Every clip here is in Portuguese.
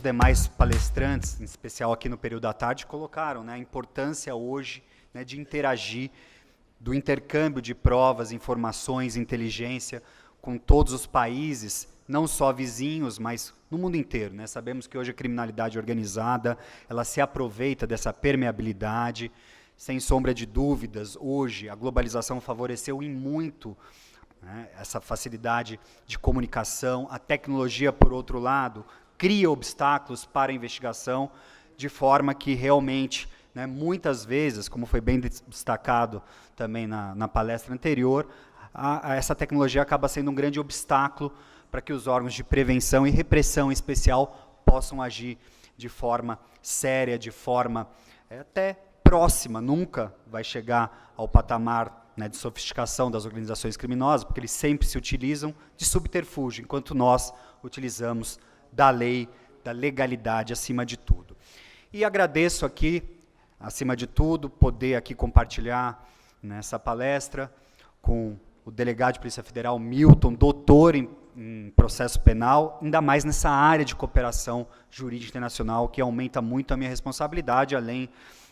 demais palestrantes, em especial aqui no período da tarde, colocaram, né, a importância hoje, né, de interagir, do intercâmbio de provas, informações, inteligência com todos os países, não só vizinhos, mas no mundo inteiro, né? Sabemos que hoje a criminalidade organizada, ela se aproveita dessa permeabilidade, sem sombra de dúvidas. Hoje a globalização favoreceu em muito, né, essa facilidade de comunicação. A tecnologia, por outro lado, cria obstáculos para a investigação, de forma que realmente, né, muitas vezes, como foi bem destacado também na palestra anterior, essa tecnologia acaba sendo um grande obstáculo para que os órgãos de prevenção e repressão, em especial, possam agir de forma séria, de forma até próxima. Nunca vai chegar ao patamar, né, de sofisticação das organizações criminosas, porque eles sempre se utilizam de subterfúgio, enquanto nós utilizamos da lei, da legalidade acima de tudo. E agradeço aqui, acima de tudo, poder aqui compartilhar nessa palestra com o delegado de Polícia Federal, Milton, doutor em processo penal, ainda mais nessa área de cooperação jurídica internacional, que aumenta muito a minha responsabilidade, além,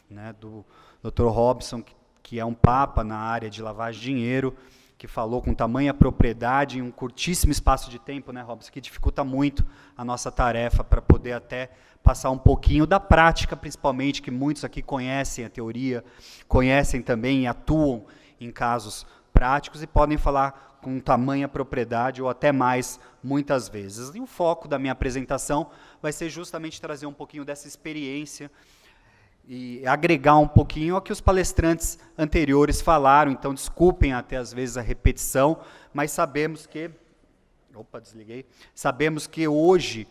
né, do Dr. Robson, que é um papa na área de lavagem de dinheiro, que falou com tamanha propriedade em um curtíssimo espaço de tempo, né, Robson, que dificulta muito a nossa tarefa para poder até passar um pouquinho da prática, principalmente, que muitos aqui conhecem a teoria, conhecem também e atuam em casos práticos e podem falar com tamanha propriedade ou até mais, muitas vezes. E o foco da minha apresentação vai ser justamente trazer um pouquinho dessa experiência e agregar um pouquinho ao que os palestrantes anteriores falaram. Então, desculpem até às vezes a repetição, mas sabemos que... Sabemos que hoje,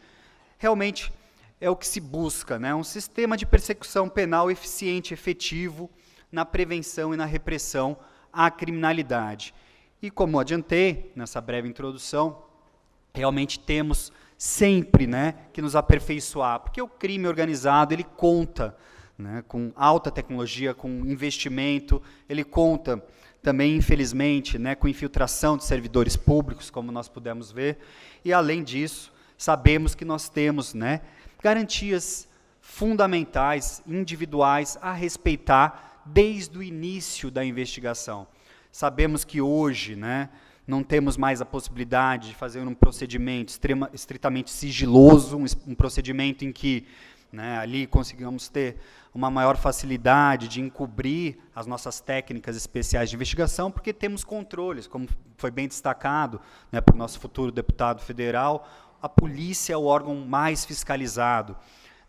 realmente, é o que se busca, né? Um sistema de persecução penal eficiente, efetivo, na prevenção e na repressão à criminalidade. E como adiantei nessa breve introdução, realmente temos sempre, né, que nos aperfeiçoar, porque o crime organizado, ele conta, né, com alta tecnologia, com investimento, ele conta também, infelizmente, né, com infiltração de servidores públicos, como nós pudemos ver, e além disso, sabemos que nós temos, né, garantias fundamentais, individuais, a respeitar desde o início da investigação. Sabemos que hoje, né, não temos mais a possibilidade de fazer um procedimento estritamente sigiloso, um procedimento em que, né, ali conseguimos ter uma maior facilidade de encobrir as nossas técnicas especiais de investigação, porque temos controles, como foi bem destacado, né, por nosso futuro deputado federal. A polícia é o órgão mais fiscalizado,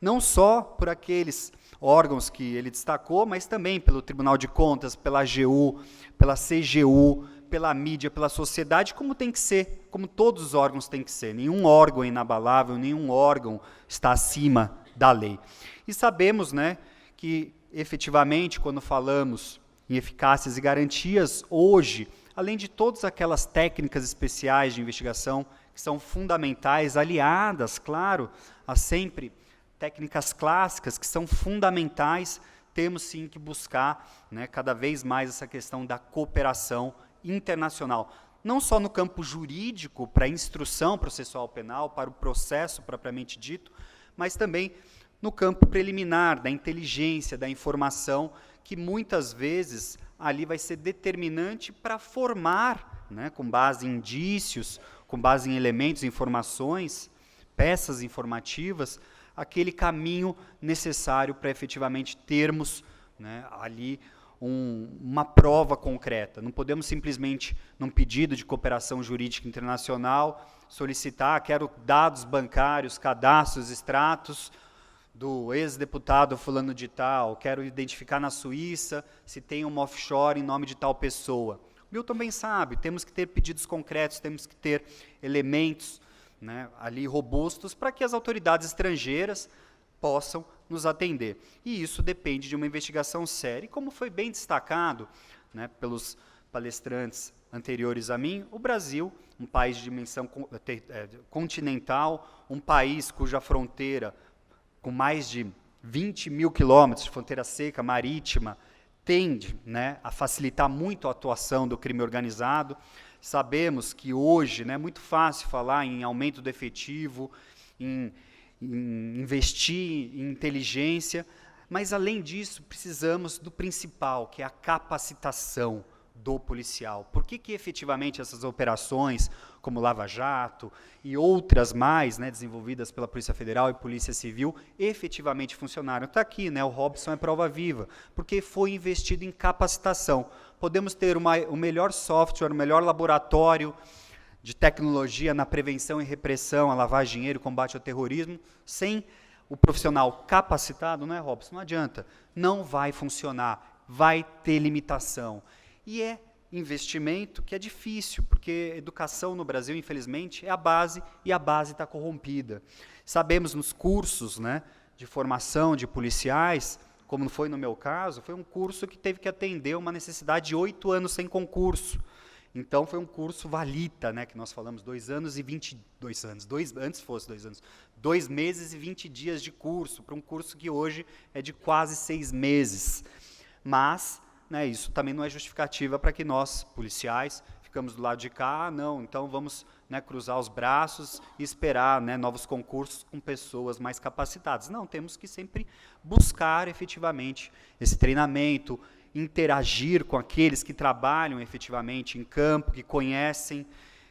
não só por aqueles órgãos que ele destacou, mas também pelo Tribunal de Contas, pela AGU, pela CGU, pela mídia, pela sociedade, como tem que ser, como todos os órgãos têm que ser. Nenhum órgão é inabalável, nenhum órgão está acima da lei. E sabemos, né, que, efetivamente, quando falamos em eficácias e garantias, hoje, além de todas aquelas técnicas especiais de investigação que são fundamentais, aliadas, claro, a sempre técnicas clássicas que são fundamentais, temos sim que buscar, né, cada vez mais essa questão da cooperação internacional, não só no campo jurídico, para a instrução processual penal, para o processo propriamente dito, mas também no campo preliminar, da inteligência, da informação, que muitas vezes ali vai ser determinante para formar, né, com base em indícios, com base em elementos, informações, peças informativas, aquele caminho necessário para efetivamente termos, né, ali uma prova concreta. Não podemos simplesmente, num pedido de cooperação jurídica internacional, solicitar, quero dados bancários, cadastros, extratos do ex-deputado fulano de tal, quero identificar na Suíça se tem uma offshore em nome de tal pessoa. O Milton bem sabe, temos que ter pedidos concretos, temos que ter elementos, né, ali robustos para que as autoridades estrangeiras possam nos atender. E isso depende de uma investigação séria. E como foi bem destacado, né, pelos palestrantes anteriores a mim, o Brasil, um país de dimensão continental, um país cuja fronteira, com mais de 20 mil quilômetros de fronteira seca, marítima, tende, né, a facilitar muito a atuação do crime organizado. Sabemos que hoje, né, é muito fácil falar em aumento do efetivo, em investir em inteligência, mas, além disso, precisamos do principal, que é a capacitação do policial. Por que efetivamente essas operações, como Lava Jato e outras mais, né, desenvolvidas pela Polícia Federal e Polícia Civil, efetivamente funcionaram? Está aqui, né, o Robson é prova viva, porque foi investido em capacitação. Podemos ter o melhor software, o melhor laboratório de tecnologia na prevenção e repressão, a lavagem de dinheiro, combate ao terrorismo, sem o profissional capacitado, né, Robson? Não adianta, não vai funcionar, vai ter limitação. E é investimento que é difícil, porque educação no Brasil, infelizmente, é a base, e a base está corrompida. Sabemos nos cursos, né, de formação de policiais, como foi no meu caso, foi um curso que teve que atender uma necessidade de 8 anos sem concurso. Então, foi um curso valita, né, que nós falamos, 2 anos e 22 anos, antes fosse 2 anos, 2 meses e 20 dias de curso, para um curso que hoje é de quase 6 meses. Mas, né, isso também não é justificativa para que nós, policiais, ficamos do lado de cá, não, então vamos, né, cruzar os braços e esperar, né, novos concursos com pessoas mais capacitadas. Não, temos que sempre buscar efetivamente esse treinamento, interagir com aqueles que trabalham efetivamente em campo, que conhecem,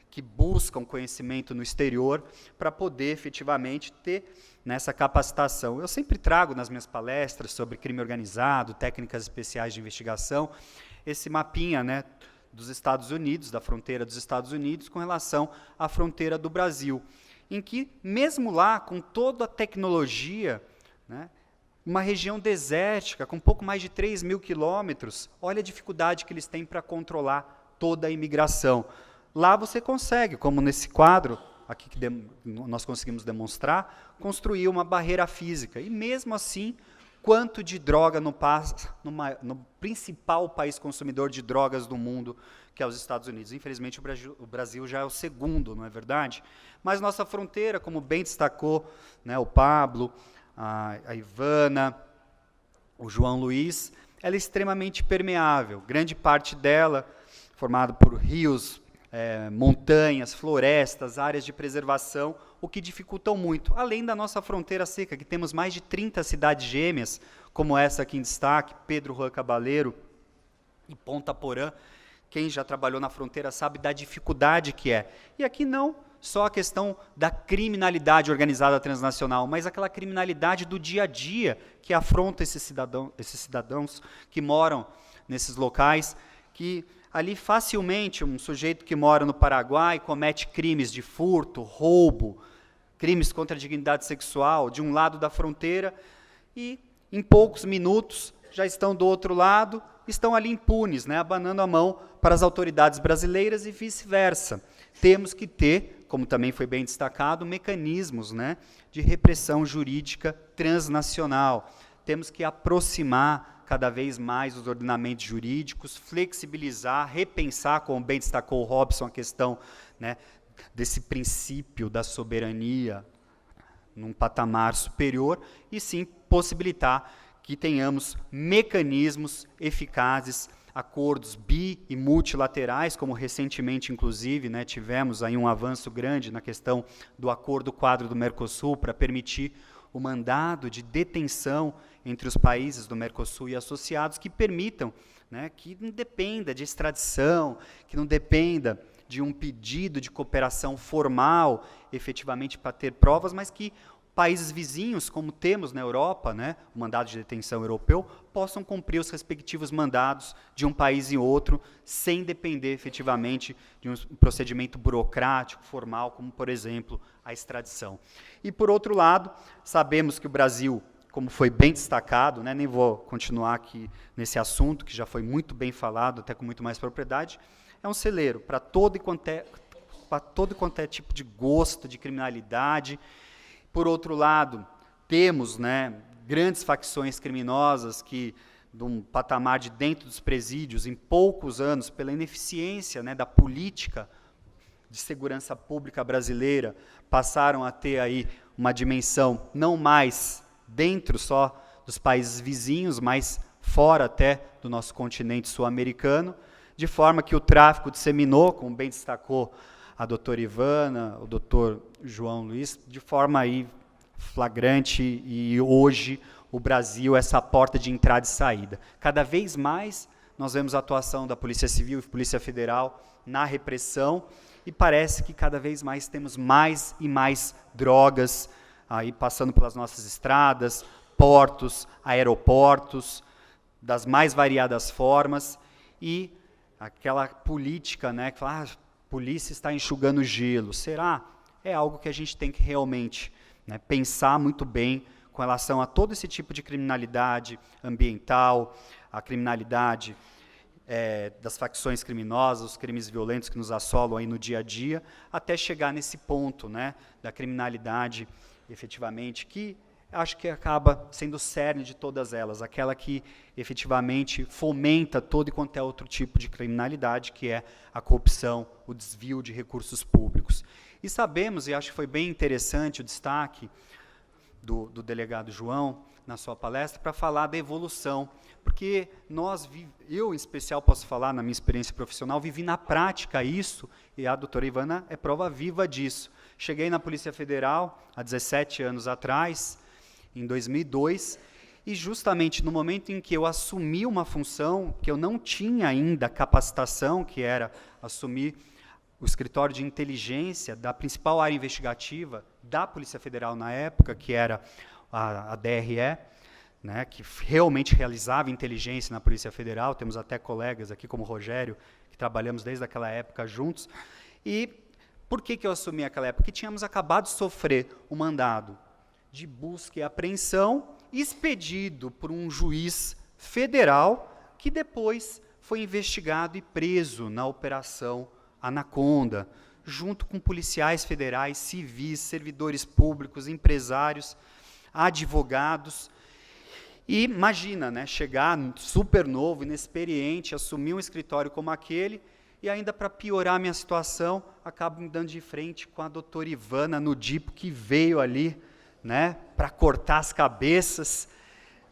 que buscam conhecimento no exterior, para poder efetivamente ter nessa capacitação. Eu sempre trago nas minhas palestras sobre crime organizado, técnicas especiais de investigação, esse mapinha, né, dos Estados Unidos, da fronteira dos Estados Unidos, com relação à fronteira do Brasil, em que, mesmo lá, com toda a tecnologia, né, uma região desértica, com pouco mais de 3 mil quilômetros, olha a dificuldade que eles têm para controlar toda a imigração. Lá você consegue, como nesse quadro, aqui que nós conseguimos demonstrar, construir uma barreira física. E mesmo assim, quanto de droga no principal país consumidor de drogas do mundo, que é os Estados Unidos. Infelizmente, o Brasil já é o segundo, não é verdade? Mas nossa fronteira, como bem destacou, né, o Pablo, a Ivana, o João Luiz, ela é extremamente permeável. Grande parte dela formada por rios, montanhas, florestas, áreas de preservação, o que dificultam muito. Além da nossa fronteira seca, que temos mais de 30 cidades gêmeas, como essa aqui em destaque, Pedro Juan Cabaleiro e Ponta Porã. Quem já trabalhou na fronteira sabe da dificuldade que é. E aqui não só a questão da criminalidade organizada transnacional, mas aquela criminalidade do dia a dia que afronta esses cidadãos que moram nesses locais, que ali facilmente um sujeito que mora no Paraguai comete crimes de furto, roubo, crimes contra a dignidade sexual de um lado da fronteira e em poucos minutos já estão do outro lado, estão ali impunes, né, abanando a mão para as autoridades brasileiras e vice-versa. Temos que ter, como também foi bem destacado, mecanismos, né, de repressão jurídica transnacional. Temos que aproximar cada vez mais os ordenamentos jurídicos, flexibilizar, repensar, como bem destacou o Robson, a questão, né, desse princípio da soberania num patamar superior, e sim possibilitar que tenhamos mecanismos eficazes, acordos bi- e multilaterais, como recentemente, inclusive, né, tivemos aí um avanço grande na questão do acordo quadro do Mercosul para permitir o mandado de detenção entre os países do Mercosul e associados que permitam, né, que não dependa de extradição, que não dependa de um pedido de cooperação formal, efetivamente para ter provas, mas que países vizinhos, como temos na Europa, né, o mandado de detenção europeu, possam cumprir os respectivos mandados de um país e outro, sem depender efetivamente de um procedimento burocrático, formal, como, por exemplo, a extradição. E, por outro lado, sabemos que o Brasil, como foi bem destacado, né, nem vou continuar aqui nesse assunto, que já foi muito bem falado, até com muito mais propriedade, é um celeiro para todo e quanto é tipo de gosto, de criminalidade. Por outro lado, temos, né, grandes facções criminosas que, de um patamar de dentro dos presídios, em poucos anos, pela ineficiência, né, da política de segurança pública brasileira, passaram a ter aí uma dimensão não mais dentro só dos países vizinhos, mas fora até do nosso continente sul-americano, de forma que o tráfico disseminou, como bem destacou a doutora Ivana, o doutor João Luiz, de forma aí flagrante e hoje o Brasil é essa porta de entrada e saída. Cada vez mais nós vemos a atuação da Polícia Civil e Polícia Federal na repressão e parece que cada vez mais temos mais e mais drogas aí passando pelas nossas estradas, portos, aeroportos, das mais variadas formas, e aquela política, né, que fala, a polícia está enxugando gelo. Será? É algo que a gente tem que realmente, né, pensar muito bem com relação a todo esse tipo de criminalidade ambiental, a criminalidade das facções criminosas, os crimes violentos que nos assolam aí no dia a dia, até chegar nesse ponto, né, da criminalidade, efetivamente, que acho que acaba sendo o cerne de todas elas, aquela que efetivamente fomenta todo e quanto é outro tipo de criminalidade, que é a corrupção, o desvio de recursos públicos. E sabemos, e acho que foi bem interessante o destaque do delegado João, na sua palestra, para falar da evolução, porque eu em especial posso falar, na minha experiência profissional, vivi na prática isso, e a doutora Ivana é prova viva disso. Cheguei na Polícia Federal há 17 anos atrás, em 2002, e justamente no momento em que eu assumi uma função que eu não tinha ainda capacitação, que era assumir o escritório de inteligência da principal área investigativa da Polícia Federal na época, que era a DRE, né, que realmente realizava inteligência na Polícia Federal. Temos até colegas aqui, como o Rogério, que trabalhamos desde aquela época juntos. E por que eu assumi aquela época? Porque tínhamos acabado de sofrer um mandado de busca e apreensão expedido por um juiz federal que depois foi investigado e preso na Operação Anaconda, junto com policiais federais, civis, servidores públicos, empresários, advogados. E imagina, né, chegar super novo, inexperiente, assumir um escritório como aquele, e ainda para piorar a minha situação, acabo me dando de frente com a doutora Ivana no DIPO, que veio ali, né, para cortar as cabeças,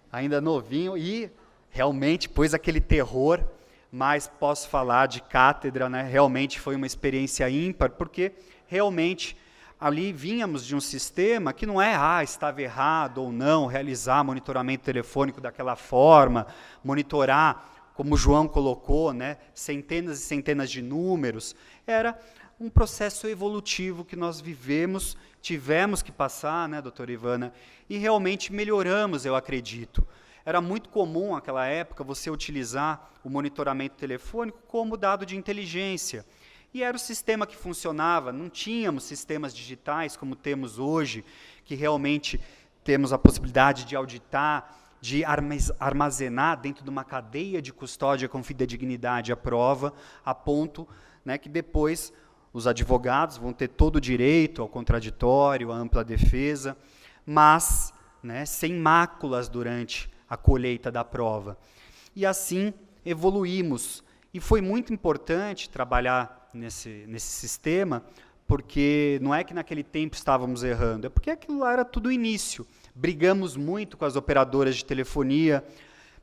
ainda novinho, e realmente pôs aquele terror, mas posso falar de cátedra, né, realmente foi uma experiência ímpar, porque realmente ali vínhamos de um sistema que não estava errado ou não realizar monitoramento telefônico daquela forma, monitorar, como o João colocou, né, centenas e centenas de números. Era um processo evolutivo que nós tivemos que passar, né, doutora Ivana, e realmente melhoramos, eu acredito. Era muito comum, naquela época, você utilizar o monitoramento telefônico como dado de inteligência. E era o sistema que funcionava, não tínhamos sistemas digitais como temos hoje, que realmente temos a possibilidade de auditar, de armazenar dentro de uma cadeia de custódia com fidedignidade a prova, a ponto, né, que depois os advogados vão ter todo o direito ao contraditório, à ampla defesa, mas, né, sem máculas durante a colheita da prova. E assim evoluímos. E foi muito importante trabalhar nesse sistema, porque não é que naquele tempo estávamos errando, é porque aquilo lá era tudo início. Brigamos muito com as operadoras de telefonia,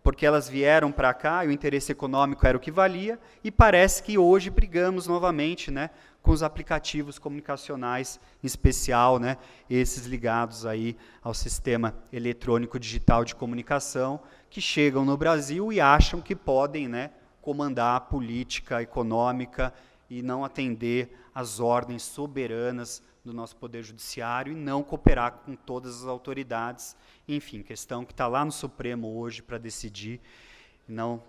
porque elas vieram para cá e o interesse econômico era o que valia, e parece que hoje brigamos novamente, né, com os aplicativos comunicacionais, em especial, né, esses ligados aí ao sistema eletrônico digital de comunicação, que chegam no Brasil e acham que podem, né, comandar a política econômica e não atender às ordens soberanas do nosso Poder Judiciário e não cooperar com todas as autoridades. Enfim, questão que está lá no Supremo hoje para decidir, não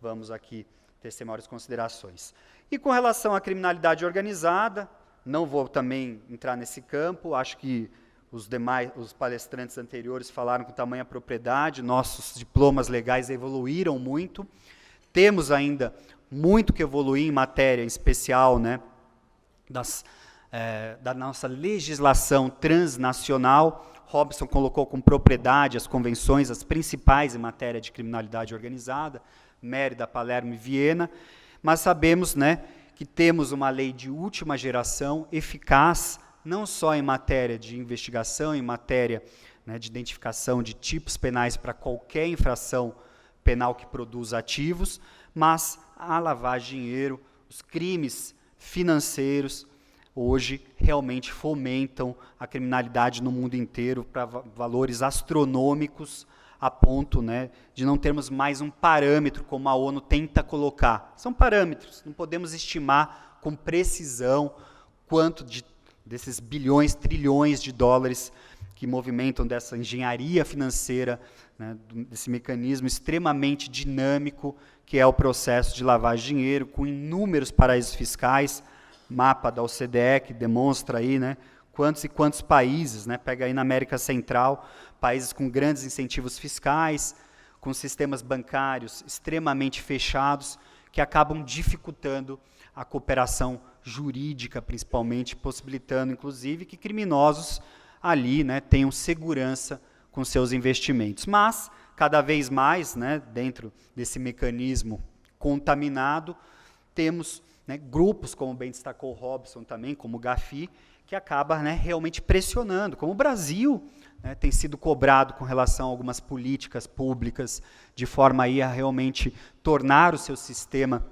vamos aqui tecer maiores considerações. E com relação à criminalidade organizada, não vou também entrar nesse campo, acho que os palestrantes anteriores falaram com tamanha propriedade, nossos diplomas legais evoluíram muito, temos ainda muito que evoluir em matéria, em especial, né, da nossa legislação transnacional. Robson colocou com propriedade as convenções, as principais em matéria de criminalidade organizada, Mérida, Palermo e Viena, mas sabemos, né, que temos uma lei de última geração, eficaz, não só em matéria de investigação, em matéria, né, de identificação de tipos penais para qualquer infração penal que produza ativos, mas a lavagem de dinheiro, os crimes financeiros, hoje realmente fomentam a criminalidade no mundo inteiro para valores astronômicos, a ponto, né, de não termos mais um parâmetro, como a ONU tenta colocar. São parâmetros, não podemos estimar com precisão quanto desses bilhões, trilhões de dólares que movimentam dessa engenharia financeira, né, desse mecanismo extremamente dinâmico, que é o processo de lavagem de dinheiro, com inúmeros paraísos fiscais, mapa da OCDE que demonstra aí, né, quantos e quantos países, né, pega aí na América Central, países com grandes incentivos fiscais, com sistemas bancários extremamente fechados, que acabam dificultando a cooperação jurídica, principalmente, possibilitando, inclusive, que criminosos ali, né, tenham segurança com seus investimentos. Mas, cada vez mais, né, dentro desse mecanismo contaminado, temos, né, grupos, como bem destacou o Robson também, como o GAFI, que acaba, né, realmente pressionando, como o Brasil, né, tem sido cobrado com relação a algumas políticas públicas, de forma aí a realmente tornar o seu sistema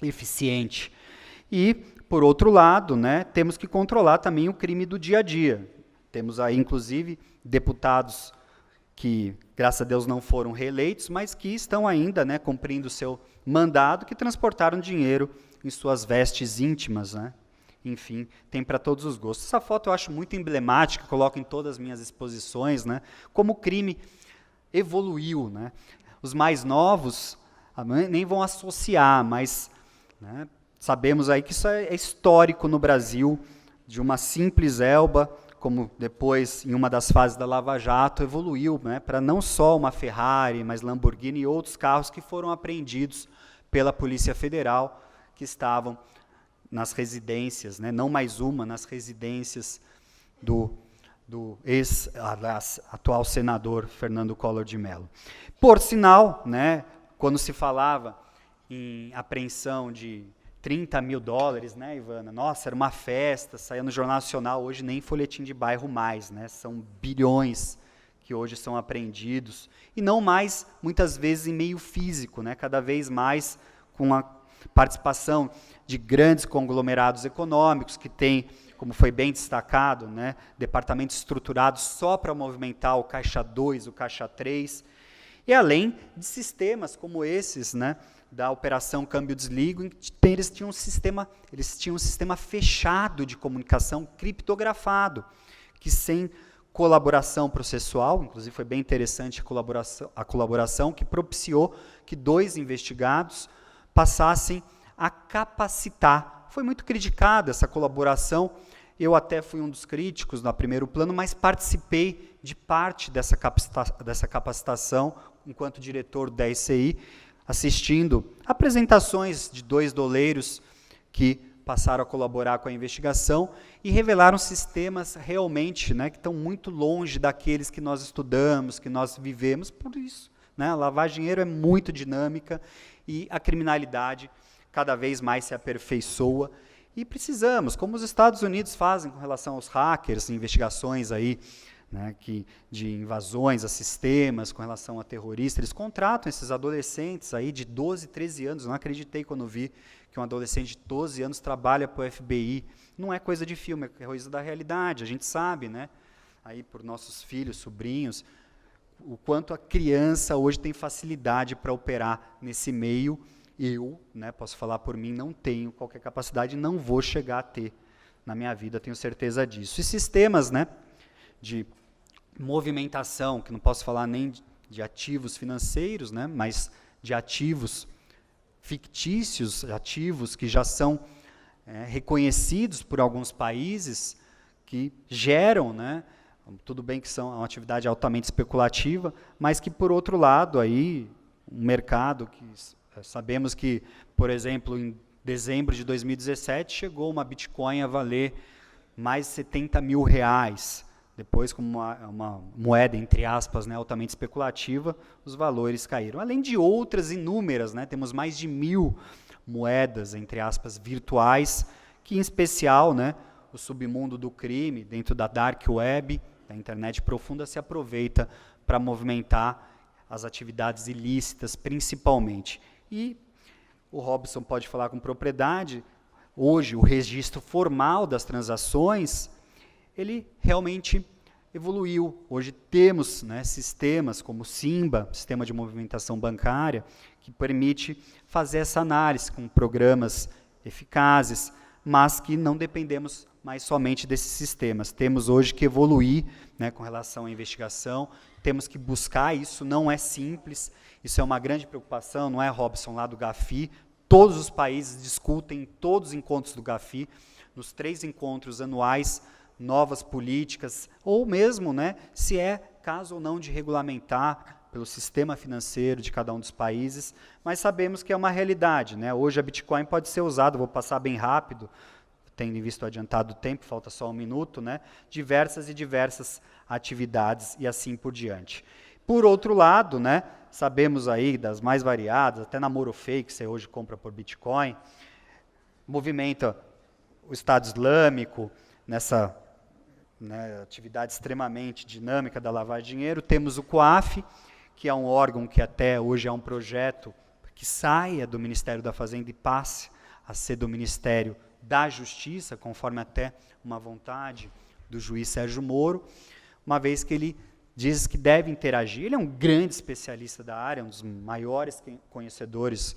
eficiente. E, por outro lado, né, temos que controlar também o crime do dia a dia. Temos aí, inclusive, deputados que, graças a Deus, não foram reeleitos, mas que estão ainda, né, cumprindo o seu mandato, que transportaram dinheiro em suas vestes íntimas, né? Enfim, tem para todos os gostos. Essa foto eu acho muito emblemática, coloco em todas as minhas exposições, né, como o crime evoluiu, né? Os mais novos nem vão associar, mas, né, sabemos aí que isso é histórico no Brasil, de uma simples Elba, como depois, em uma das fases da Lava Jato, evoluiu, né, para não só uma Ferrari, mas Lamborghini e outros carros que foram apreendidos pela Polícia Federal, que estavam nas residências, né, não mais uma, nas residências do atual senador Fernando Collor de Mello. Por sinal, né, quando se falava em apreensão de 30 mil dólares, né, Ivana? Nossa, era uma festa, saía no Jornal Nacional, hoje nem folhetim de bairro mais, né? São bilhões que hoje são apreendidos, e não mais, muitas vezes, em meio físico, né? Cada vez mais com a participação de grandes conglomerados econômicos, que têm, como foi bem destacado, né, departamentos estruturados só para movimentar o Caixa 2, o Caixa 3, e além de sistemas como esses, né, da Operação Câmbio Desligo, em que eles tinham um sistema fechado de comunicação criptografado, que sem colaboração processual, inclusive foi bem interessante a colaboração que propiciou que 2 investigados passassem a capacitar. Foi muito criticada essa colaboração, eu até fui um dos críticos no primeiro plano, mas participei de parte dessa capacitação, enquanto diretor da SCI, assistindo apresentações de 2 doleiros que passaram a colaborar com a investigação e revelaram sistemas realmente, né, que estão muito longe daqueles que nós estudamos, que nós vivemos. Por isso, né, a lavagem de dinheiro é muito dinâmica e a criminalidade cada vez mais se aperfeiçoa. E precisamos, como os Estados Unidos fazem com relação aos hackers, investigações aí, né, de invasões a sistemas, com relação a terroristas, eles contratam esses adolescentes aí de 12, 13 anos, não acreditei quando vi que um adolescente de 12 anos trabalha para o FBI, não é coisa de filme, é coisa da realidade, a gente sabe, né, aí por nossos filhos, sobrinhos, o quanto a criança hoje tem facilidade para operar nesse meio. Eu, né, posso falar por mim, não tenho qualquer capacidade, não vou chegar a ter na minha vida, tenho certeza disso. E sistemas, né, de movimentação, que não posso falar nem de ativos financeiros, né, mas de ativos fictícios, ativos que já são reconhecidos por alguns países, que geram, né, tudo bem que são uma atividade altamente especulativa, mas que, por outro lado, aí, um mercado que sabemos que, por exemplo, em dezembro de 2017, chegou uma Bitcoin a valer mais de 70 mil reais. Depois, como uma moeda, entre aspas, né, altamente especulativa, os valores caíram. Além de outras inúmeras, né, temos mais de 1.000 moedas, entre aspas, virtuais, que em especial, né, o submundo do crime, dentro da dark web, da internet profunda, se aproveita para movimentar as atividades ilícitas, principalmente. E o Robson pode falar com propriedade, hoje o registro formal das transações, ele realmente evoluiu. Hoje temos, né, sistemas como o SIMBA, Sistema de Movimentação Bancária, que permite fazer essa análise com programas eficazes, mas que não dependemos mais somente desses sistemas. Temos hoje que evoluir, né, com relação à investigação, temos que buscar, isso não é simples, isso é uma grande preocupação, não é, Robson, lá do GAFI, todos os países discutem em todos os encontros do GAFI, nos 3 encontros anuais, novas políticas, ou mesmo, né, se é caso ou não de regulamentar pelo sistema financeiro de cada um dos países, mas sabemos que é uma realidade, né? Hoje a Bitcoin pode ser usada, vou passar bem rápido, tendo visto o adiantado tempo, falta só 1 minuto, né? Diversas atividades e assim por diante. Por outro lado, né, sabemos aí das mais variadas, até namoro fake, que você hoje compra por Bitcoin, movimenta o Estado Islâmico nessa, né, atividade extremamente dinâmica da lavagem de dinheiro. Temos o COAF, que é um órgão que até hoje é um projeto que saia do Ministério da Fazenda e passe a ser do Ministério da Justiça, conforme até uma vontade do juiz Sérgio Moro, uma vez que ele diz que deve interagir. Ele é um grande especialista da área, um dos maiores conhecedores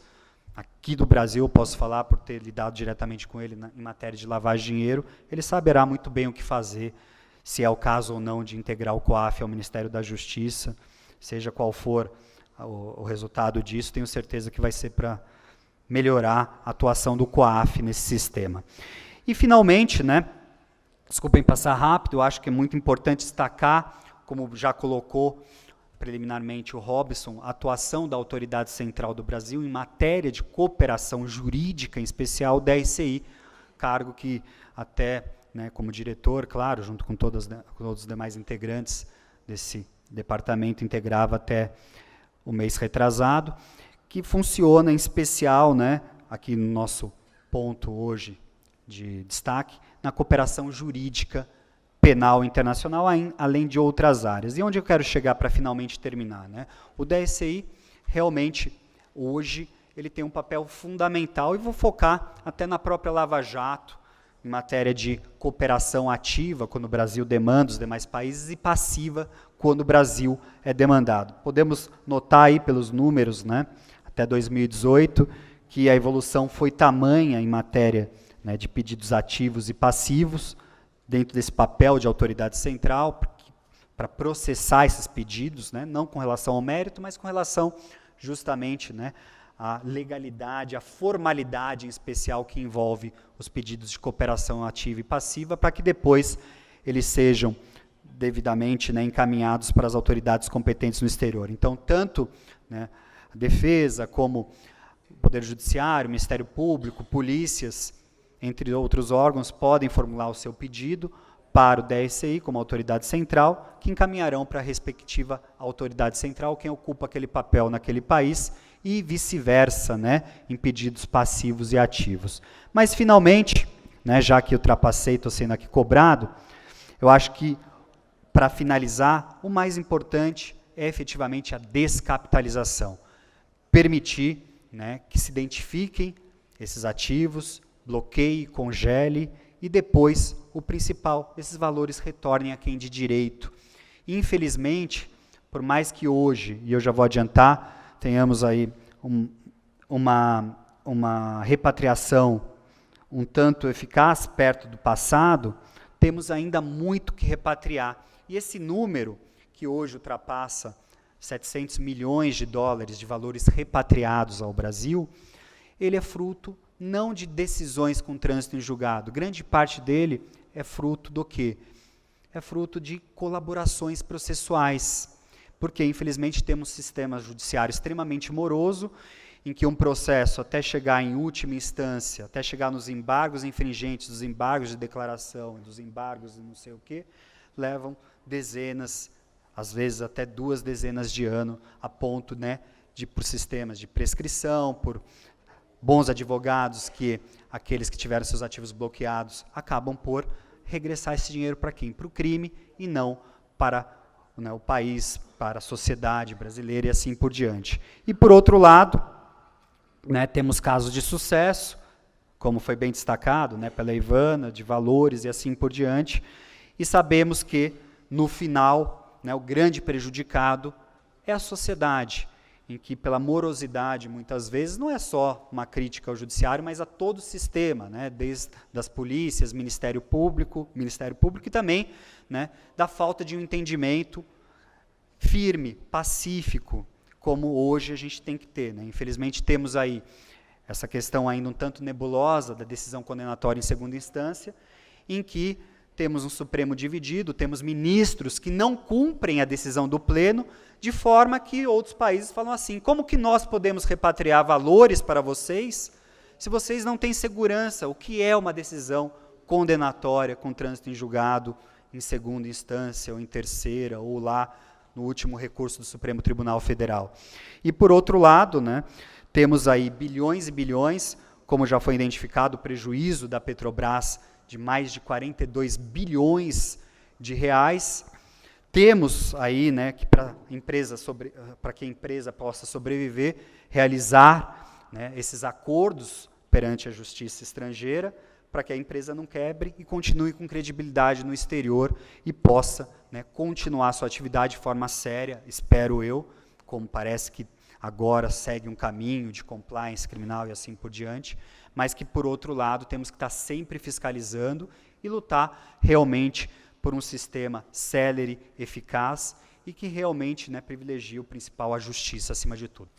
aqui do Brasil, eu posso falar por ter lidado diretamente com ele em matéria de lavagem de dinheiro. Ele saberá muito bem o que fazer, se é o caso ou não de integrar o COAF ao Ministério da Justiça, seja qual for o resultado disso, tenho certeza que vai ser para melhorar a atuação do COAF nesse sistema. E, finalmente, né, desculpem passar rápido, eu acho que é muito importante destacar, como já colocou preliminarmente o Robson, a atuação da Autoridade Central do Brasil em matéria de cooperação jurídica, em especial da DSI, cargo que até, né, como diretor, claro, junto com todos os demais integrantes desse departamento, integrava até o mês retrasado, que funciona em especial, né, aqui no nosso ponto hoje de destaque, na cooperação jurídica penal internacional, além de outras áreas. E onde eu quero chegar para finalmente terminar, né? O DSI, realmente, hoje, ele tem um papel fundamental, e vou focar até na própria Lava Jato, em matéria de cooperação ativa, quando o Brasil demanda os demais países, e passiva, quando o Brasil é demandado. Podemos notar aí pelos números, né, até 2018, que a evolução foi tamanha em matéria, né, de pedidos ativos e passivos, dentro desse papel de autoridade central, para processar esses pedidos, né, não com relação ao mérito, mas com relação justamente, né, à legalidade, à formalidade em especial que envolve os pedidos de cooperação ativa e passiva, para que depois eles sejam devidamente, né, encaminhados para as autoridades competentes no exterior. Então, tanto, né, a defesa como o Poder Judiciário, o Ministério Público, polícias, entre outros órgãos, podem formular o seu pedido para o DSI, como autoridade central, que encaminharão para a respectiva autoridade central, quem ocupa aquele papel naquele país, e vice-versa, né, em pedidos passivos e ativos. Mas, finalmente, né, já que ultrapassei, estou sendo aqui cobrado, eu acho que, para finalizar, o mais importante é efetivamente a descapitalização. Permitir, né, que se identifiquem esses ativos, bloqueie, congele, e depois, o principal, esses valores retornem a quem de direito. Infelizmente, por mais que hoje, e eu já vou adiantar, tenhamos aí uma repatriação um tanto eficaz perto do passado, temos ainda muito que repatriar. E esse número, que hoje ultrapassa 700 milhões de dólares de valores repatriados ao Brasil, ele é fruto não de decisões com trânsito em julgado. Grande parte dele é fruto do quê? É fruto de colaborações processuais. Porque, infelizmente, temos um sistema judiciário extremamente moroso, em que um processo, até chegar em última instância, até chegar nos embargos infringentes, dos embargos de declaração, dos embargos de não sei o quê, levam dezenas, às vezes até 2 dezenas de anos, a ponto, né, de, por sistemas de prescrição, por bons advogados, que aqueles que tiveram seus ativos bloqueados acabam por regressar esse dinheiro para quem? Para o crime, e não para, né, o país, para a sociedade brasileira e assim por diante. E, por outro lado, né, temos casos de sucesso, como foi bem destacado, né, pela Ivana, de valores e assim por diante, e sabemos que, no final, né, o grande prejudicado é a sociedade, em que, pela morosidade, muitas vezes, não é só uma crítica ao judiciário, mas a todo o sistema, né, desde das polícias, Ministério Público e também, né, da falta de um entendimento firme, pacífico, como hoje a gente tem que ter, né. Infelizmente, temos aí essa questão ainda um tanto nebulosa da decisão condenatória em segunda instância, em que temos um Supremo dividido, temos ministros que não cumprem a decisão do pleno, de forma que outros países falam assim, como que nós podemos repatriar valores para vocês, se vocês não têm segurança? O que é uma decisão condenatória com trânsito em julgado, em segunda instância, ou em terceira, ou lá no último recurso do Supremo Tribunal Federal? E, por outro lado, né, temos aí bilhões e bilhões, como já foi identificado, o prejuízo da Petrobras de mais de 42 bilhões de reais. Temos aí, né, que para que a empresa possa sobreviver, realizar, né, esses acordos perante a justiça estrangeira, para que a empresa não quebre e continue com credibilidade no exterior e possa, né, continuar sua atividade de forma séria, espero eu, como parece que agora segue um caminho de compliance criminal e assim por diante, mas que, por outro lado, temos que estar sempre fiscalizando e lutar realmente por um sistema célere, eficaz e que realmente, né, privilegie o principal, a justiça acima de tudo.